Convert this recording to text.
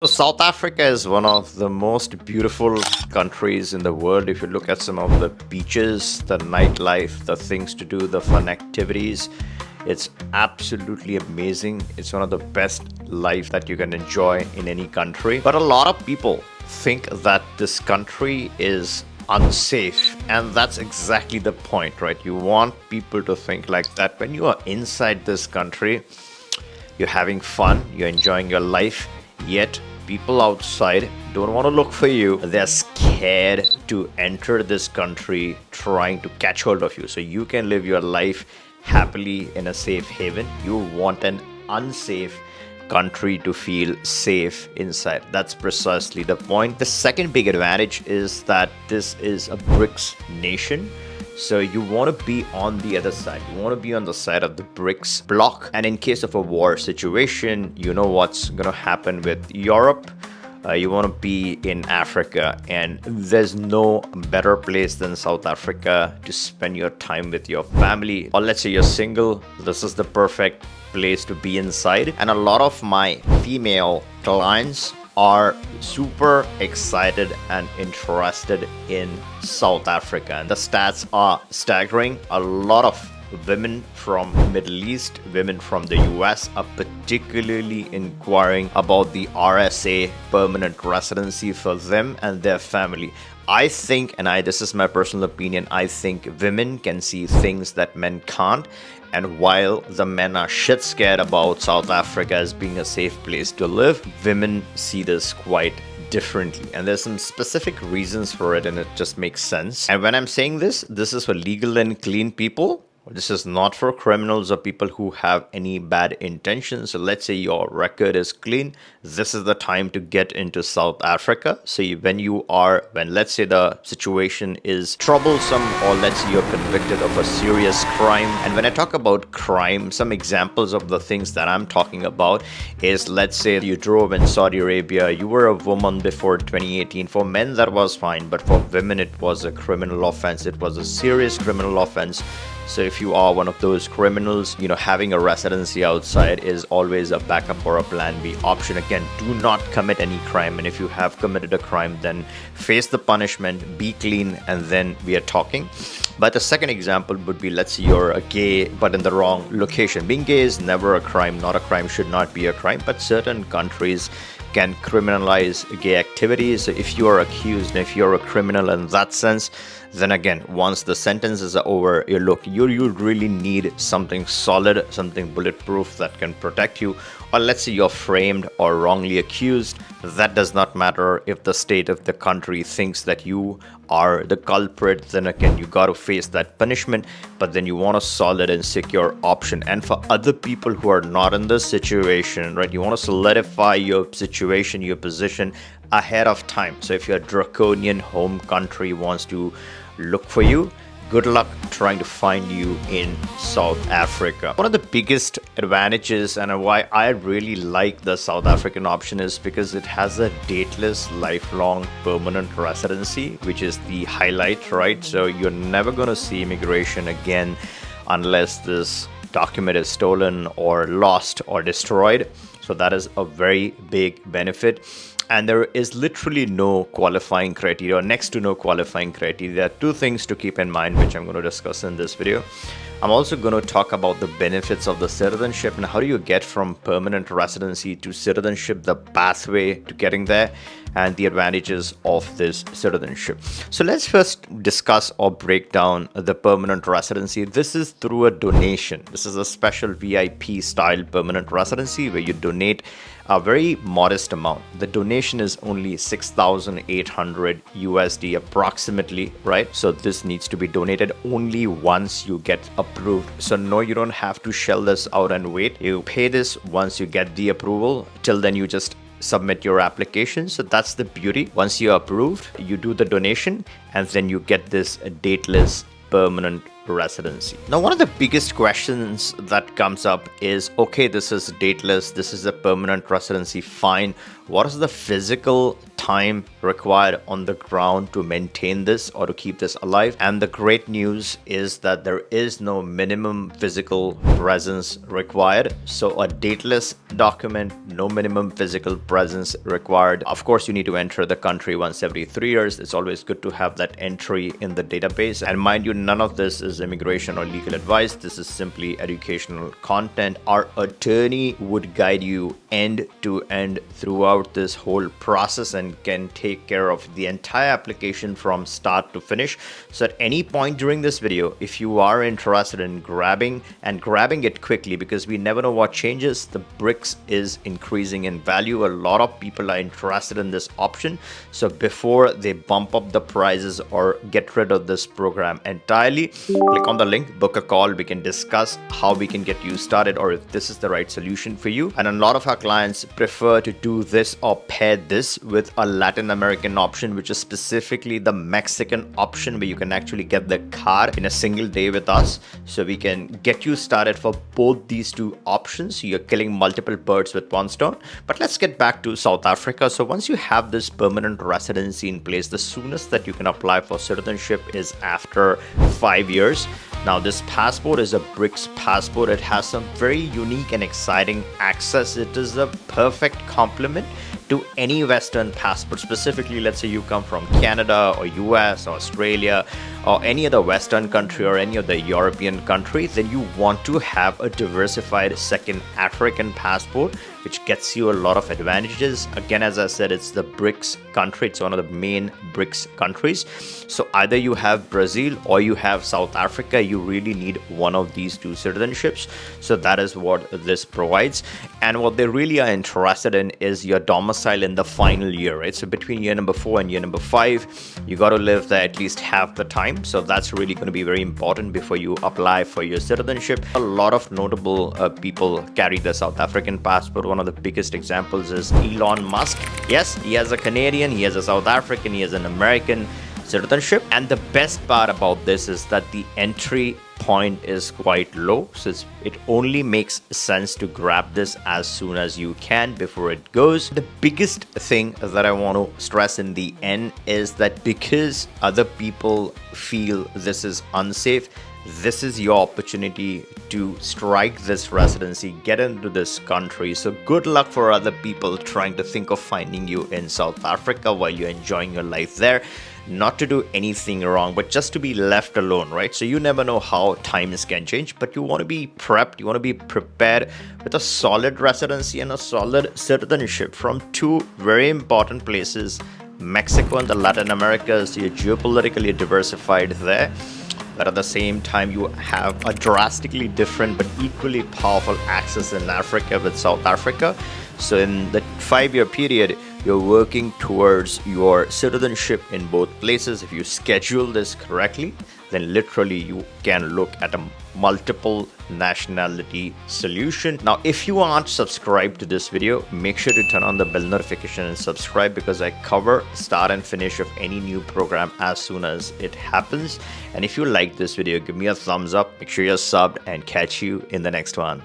South Africa is one of the most beautiful countries in the world. If you look at some of the beaches, the nightlife, the things to do, the fun activities, it's absolutely amazing. It's one of the best life that you can enjoy in any country. But a lot of people think that this country is unsafe, and that's exactly the point, right? You want people to think like that. When you are inside this country, you're having fun, you're enjoying your life, yet people outside don't want to look for you. They're scared to enter this country trying to catch hold of you. So you can live your life happily in a safe haven. You want an unsafe country to feel safe inside. That's precisely the point. The second big advantage is that this is a BRICS nation. So you want to be on the other side. You want to be on the side of the BRICS bloc. And in case of a war situation, you know what's going to happen with Europe. You want to be in Africa, and there's no better place than South Africa to spend your time with your family. Or let's say you're single, this is the perfect place to be inside. And a lot of my female clients are super excited and interested in South Africa. And the stats are staggering. A lot of women from Middle East, women from the US are particularly inquiring about the RSA permanent residency for them and their family. I think, and this is my personal opinion, I think women can see things that men can't. And while the men are shit scared about South Africa as being a safe place to live, women see this quite differently. And there's some specific reasons for it, and it just makes sense. And when I'm saying this is for legal and clean people. This is not for criminals or people who have any bad intentions. So let's say your record is clean. This is the time to get into South Africa. So when let's say the situation is troublesome, or let's say you're convicted of a serious crime. And when I talk about crime, some examples of the things that I'm talking about is, let's say you drove in Saudi Arabia, you were a woman before 2018. For men, that was fine. But for women, it was a criminal offense. It was a serious criminal offense. So if you are one of those criminals, having a residency outside is always a backup or a plan B option. Again, do not commit any crime. And if you have committed a crime, then face the punishment, be clean, and then we are talking. But the second example would be, let's say you're a gay, but in the wrong location. Being gay is never a crime. Not a crime should not be a crime. But certain countries can criminalize gay activities. So if you are accused, if you're a criminal in that sense, then again, once the sentence is over, you really need something solid, something bulletproof that can protect you. Or let's say you're framed or wrongly accused. That does not matter. If the state of the country thinks that you are the culprit, then again, you got to face that punishment. But then you want a solid and secure option. And for other people who are not in this situation, right, you want to solidify your situation, your position ahead of time. So if your draconian home country wants to look for you, good luck trying to find you in South Africa. One of the biggest advantages and why I really like the South African option is because it has a dateless, lifelong, permanent residency, which is the highlight, right? So you're never going to see immigration again unless this document is stolen or lost or destroyed. So that is a very big benefit. And there is literally no qualifying criteria, or next to no qualifying criteria. There are two things to keep in mind, which I'm going to discuss in this video. I'm also going to talk about the benefits of the citizenship and how do you get from permanent residency to citizenship, the pathway to getting there, and the advantages of this citizenship. So let's first discuss or break down the permanent residency. This is through a donation. This is a special VIP style permanent residency where you donate a very modest amount. The donation is only 6,800 USD approximately, right? So this needs to be donated only once you get approved. So no, you don't have to shell this out and wait. You pay this once you get the approval. Till then, you just submit your application. So that's the beauty. Once you're approved, you do the donation, and then you get this dateless permanent residency. Now, one of the biggest questions that comes up is, okay, this is dateless, this is a permanent residency, fine. What is the physical time required on the ground to maintain this or to keep this alive. And the great news is that there is no minimum physical presence required. So a dateless document, no minimum physical presence required. Of course, you need to enter the country once every 3 years. It's always good to have that entry in the database. And mind you, none of this is immigration or legal advice. This is simply educational content. Our attorney would guide you end to end throughout this whole process and can take care of the entire application from start to finish. So at any point during this video, if you are interested in grabbing it quickly, because we never know what changes, the BRICS is increasing in value. A lot of people are interested in this option. So before they bump up the prices or get rid of this program entirely, click on the link, book a call. We can discuss how we can get you started or if this is the right solution for you. And a lot of our clients prefer to do this or pair this with a Latin American option, which is specifically the Mexican option, where you can actually get the car in a single day with us. So we can get you started for both these two options. So you're killing multiple birds with one stone. But let's get back to South Africa. So once you have this permanent residency in place, the soonest that you can apply for citizenship is after 5 years. Now, this passport is a BRICS passport. It has some very unique and exciting access. It is a perfect complement to any Western passport. Specifically, let's say you come from Canada or US or Australia or any other Western country or any other European country, then you want to have a diversified second African passport, which gets you a lot of advantages. Again, as I said, it's the BRICS country. It's one of the main BRICS countries. So either you have Brazil or you have South Africa. You really need one of these two citizenships. So that is what this provides. And what they really are interested in is your domicile in the final year, right? So between year number 4 and year number 5, you got to live there at least half the time. So that's really going to be very important before you apply for your citizenship. A lot of notable people carry the South African passport. One of the biggest examples is Elon Musk. Yes, he has a Canadian, he has a South African, he has an American citizenship. And the best part about this is that the entry point is quite low, so it only makes sense to grab this as soon as you can before it goes. The biggest thing that I want to stress in the end is that because other people feel this is unsafe, this is your opportunity to strike this residency, get into this country. So good luck for other people trying to think of finding you in South Africa while you're enjoying your life there. Not to do anything wrong, but just to be left alone, right? So you never know how times can change, but you want to be prepped, you want to be prepared with a solid residency and a solid citizenship from two very important places, Mexico and the Latin America. So you're geopolitically diversified there. But at the same time, you have a drastically different but equally powerful access in Africa with South Africa. So in the 5-year period, you're working towards your citizenship in both places. If you schedule this correctly, then literally you can look at a multiple nationality solution. Now, if you aren't subscribed to this video, make sure to turn on the bell notification and subscribe, because I cover start and finish of any new program as soon as it happens. And if you like this video, give me a thumbs up, make sure you're subbed, and catch you in the next one.